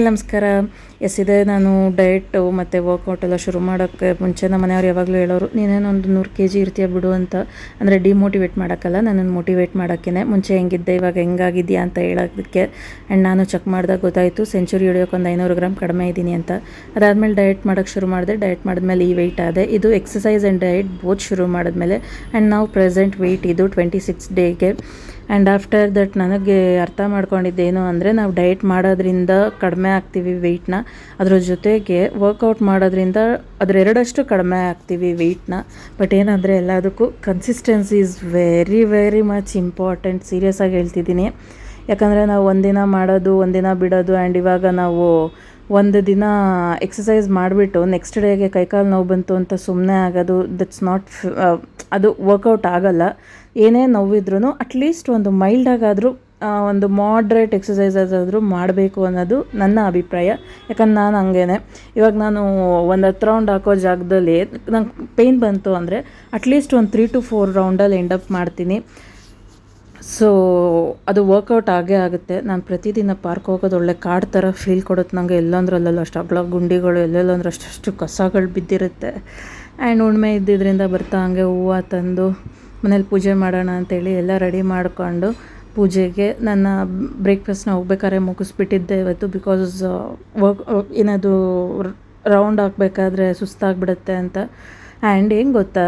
Hi ನಮಸ್ಕಾರ. ಇದೆ ನಾನು ಡಯಟು ಮತ್ತು ವರ್ಕೌಟ್ ಎಲ್ಲ ಶುರು ಮಾಡೋಕ್ಕೆ ಮುಂಚೆ ನಮ್ಮ ಮನೆಯವ್ರು ಯಾವಾಗಲೂ ಹೇಳೋರು, ನೀನೇನೋ ಒಂದು 100 kg ಇರ್ತೀಯ ಬಿಡು ಅಂತ. ಅಂದರೆ ಡಿಮೋಟಿವೇಟ್ ಮಾಡೋಕ್ಕಲ್ಲ, ನನ್ನನ್ನು ಮೋಟಿವೇಟ್ ಮಾಡೋಕ್ಕೇ. ಮುಂಚೆ ಹೆಂಗಿದ್ದೆ ಇವಾಗ ಹೆಂಗಾಗಿದೆಯಾ ಅಂತ ಹೇಳೋದಕ್ಕೆ. ಆ್ಯಂಡ್ ನಾನು ಚೆಕ್ ಮಾಡಿದಾಗ ಗೊತ್ತಾಯಿತು ಸೆಂಚುರಿ ಹಿಡಿಯೋಕೆ ಒಂದು 500 ಗ್ರಾಮ್ ಕಡಿಮೆ ಇದ್ದೀನಿ ಅಂತ. ಅದಾದಮೇಲೆ ಡಯಟ್ ಮಾಡೋಕ್ಕೆ ಶುರು ಮಾಡಿದೆ. ಡಯಟ್ ಮಾಡಿದ್ಮೇಲೆ ಈ ವೆಯ್ಟ್ ಆದೆ. ಇದು ಎಕ್ಸಸೈಸ್ ಆ್ಯಂಡ್ ಡಯಟ್ ಬೋತ್ ಶುರು ಮಾಡಿದ್ಮೇಲೆ. ಆ್ಯಂಡ್ ನಾವು ಪ್ರೆಸೆಂಟ್ ವೆಯ್ಟ್ ಇದು 26 ಡೇಗೆ. ಆ್ಯಂಡ್ ಆಫ್ಟರ್ ದಟ್ ನನಗೆ ಅರ್ಥ ಮಾಡ್ಕೊಂಡಿದ್ದೇನು ಅಂದರೆ, ನಾವು ಡಯಟ್ ಮಾಡೋದ್ರಿಂದ ಕಡಿಮೆ ಆಗ್ತೀವಿ ವೆಯ್ಟ್ನ, ಅದ್ರ ಜೊತೆಗೆ ವರ್ಕೌಟ್ ಮಾಡೋದ್ರಿಂದ ಅದರೆರಡಷ್ಟು ಕಡಿಮೆ ಆಗ್ತೀವಿ ವೆಯ್ಟ್ನ. ಬಟ್ ಏನಂದರೆ ಎಲ್ಲದಕ್ಕೂ consistency is very very much important. ಸೀರಿಯಸ್ಸಾಗಿ ಹೇಳ್ತಿದ್ದೀನಿ. ಯಾಕಂದರೆ ನಾವು ಒಂದಿನ ಮಾಡೋದು ಒಂದಿನ ಬಿಡೋದು. ಆ್ಯಂಡ್ ಇವಾಗ ನಾವು ಒಂದು ದಿನ ಎಕ್ಸಸೈಸ್ ಮಾಡಿಬಿಟ್ಟು ನೆಕ್ಸ್ಟ್ ಡೇಗೆ ಕೈಕಾಲು ನೋವು ಬಂತು ಅಂತ ಸುಮ್ಮನೆ ಆಗೋದು, ದಟ್ಸ್ ನಾಟ್ ಅದು ವರ್ಕೌಟ್ ಆಗೋಲ್ಲ. ಏನೇ ನೋವಿದ್ರೂ ಅಟ್ಲೀಸ್ಟ್ ಒಂದು ಮೈಲ್ಡಾಗಾದರೂ ಒಂದು ಮಾಡ್ರೇಟ್ ಎಕ್ಸಸೈಸಸ್ ಆದರೂ ಮಾಡಬೇಕು ಅನ್ನೋದು ನನ್ನ ಅಭಿಪ್ರಾಯ. ಯಾಕಂದ್ರೆ ನಾನು ಹಂಗೇನೆ. ಇವಾಗ ನಾನು ಒಂದು 10 ರೌಂಡ್ ಹಾಕೋ ಜಾಗದಲ್ಲಿ ನಂಗೆ ಪೇಯ್ನ್ ಬಂತು ಅಂದರೆ ಅಟ್ಲೀಸ್ಟ್ ಒಂದು 3 to 4 ರೌಂಡಲ್ಲಿ ಎಂಡಪ್ ಮಾಡ್ತೀನಿ. ಸೊ ಅದು ವರ್ಕೌಟ್ ಆಗೇ ಆಗುತ್ತೆ. ನಾನು ಪ್ರತಿದಿನ ಪಾರ್ಕ್ ಹೋಗೋದು ಒಳ್ಳೆ ಕಾಡು ಥರ ಫೀಲ್ ಕೊಡುತ್ತೆ ನನಗೆ. ಎಲ್ಲಂದ್ರಲ್ಲೆಲ್ಲ ಅಷ್ಟು ಅಗಲ ಗುಂಡಿಗಳು, ಎಲ್ಲೆಲ್ಲಂದ್ರೆ ಅಷ್ಟು ಕಸಗಳು ಬಿದ್ದಿರುತ್ತೆ. ಆ್ಯಂಡ್ ಉಣ್ಮೆ ಇದ್ದಿದ್ದರಿಂದ ಬರ್ತಾ ಹಂಗೆ ಹೂವು ತಂದು ಮನೇಲಿ ಪೂಜೆ ಮಾಡೋಣ ಅಂತೇಳಿ ಎಲ್ಲ ರೆಡಿ ಮಾಡಿಕೊಂಡು ಪೂಜೆಗೆ ನನ್ನ ಬ್ರೇಕ್ಫಾಸ್ಟ್ನ ಹೋಗ್ಬೇಕಾದ್ರೆ ಮುಗಿಸ್ಬಿಟ್ಟಿದ್ದೆ ಇವತ್ತು. ಬಿಕಾಸ್ ಏನದು ರೌಂಡ್ ಹಾಕಬೇಕಾದ್ರೆ ಸುಸ್ತಾಗಿಬಿಡುತ್ತೆ ಅಂತ. ಆ್ಯಂಡ್ ಏನು ಗೊತ್ತಾ,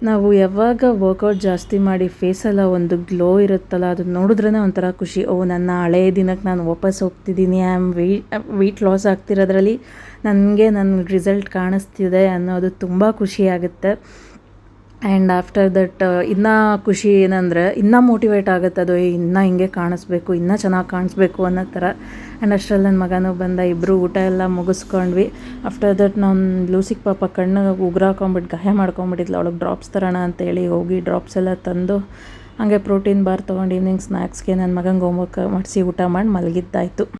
ನಾವು ಯಾವಾಗ ವರ್ಕೌಟ್ ಜಾಸ್ತಿ ಮಾಡಿ ಫೇಸೆಲ್ಲ ಒಂದು ಗ್ಲೋ ಇರುತ್ತಲ್ಲ, ಅದು ನೋಡಿದ್ರೇ ಒಂಥರ ಖುಷಿ. ನನ್ನ ಹಳೆಯ ದಿನಕ್ಕೆ ನಾನು ವಾಪಸ್ ಹೋಗ್ತಿದ್ದೀನಿ. ಐ ಆಮ್ ವೆಯ್ಟ್ ಲಾಸ್ ಆಗ್ತಿರೋದ್ರಲ್ಲಿ ನನಗೆ ನನ್ನ ರಿಸಲ್ಟ್ ಕಾಣಿಸ್ತಿದೆ ಅನ್ನೋದು ತುಂಬ ಖುಷಿಯಾಗುತ್ತೆ. ಆ್ಯಂಡ್ ಆಫ್ಟರ್ ದಟ್ ಇನ್ನೂ ಖುಷಿ ಏನಂದರೆ, ಇನ್ನೂ ಮೋಟಿವೇಟ್ ಆಗುತ್ತೆ ಅದು. ಇನ್ನೂ ಹಿಂಗೆ ಕಾಣಿಸ್ಬೇಕು, ಇನ್ನೂ ಚೆನ್ನಾಗಿ ಕಾಣಿಸ್ಬೇಕು ಅನ್ನೋ ಥರ. ಆ್ಯಂಡ್ ಅಷ್ಟರಲ್ಲಿ ನನ್ನ ಮಗನೂ ಬಂದ, ಇಬ್ಬರು ಊಟ ಎಲ್ಲ ಮುಗಿಸ್ಕೊಂಡ್ವಿ. ಆಫ್ಟರ್ ದಟ್ ನಾನು ಲೂಸಿಗೆ ಪಾಪ ಕಣ್ಣಿಗೆ ಉಗುರು ಹಾಕೊಂಬಿಟ್ಟು ಗಾಯ ಮಾಡ್ಕೊಂಬಿಟ್ಟಿದ್ಲು. ಅವಳಿಗೆ ಡ್ರಾಪ್ಸ್ ತರೋಣ ಅಂತೇಳಿ ಹೋಗಿ ಡ್ರಾಪ್ಸ್ ಎಲ್ಲ ತಂದು ಹಾಗೆ ಪ್ರೋಟೀನ್ ಬಾರ್ ತೊಗೊಂಡು ಈವ್ನಿಂಗ್ ಸ್ನ್ಯಾಕ್ಸ್ಗೆ ನನ್ನ ಮಗಂಗೆ ಹೋಮ್ವರ್ಕ್ ಮಾಡಿಸಿ ಊಟ ಮಾಡಿ ಮಲಗಿದ್ದಾಯಿತು.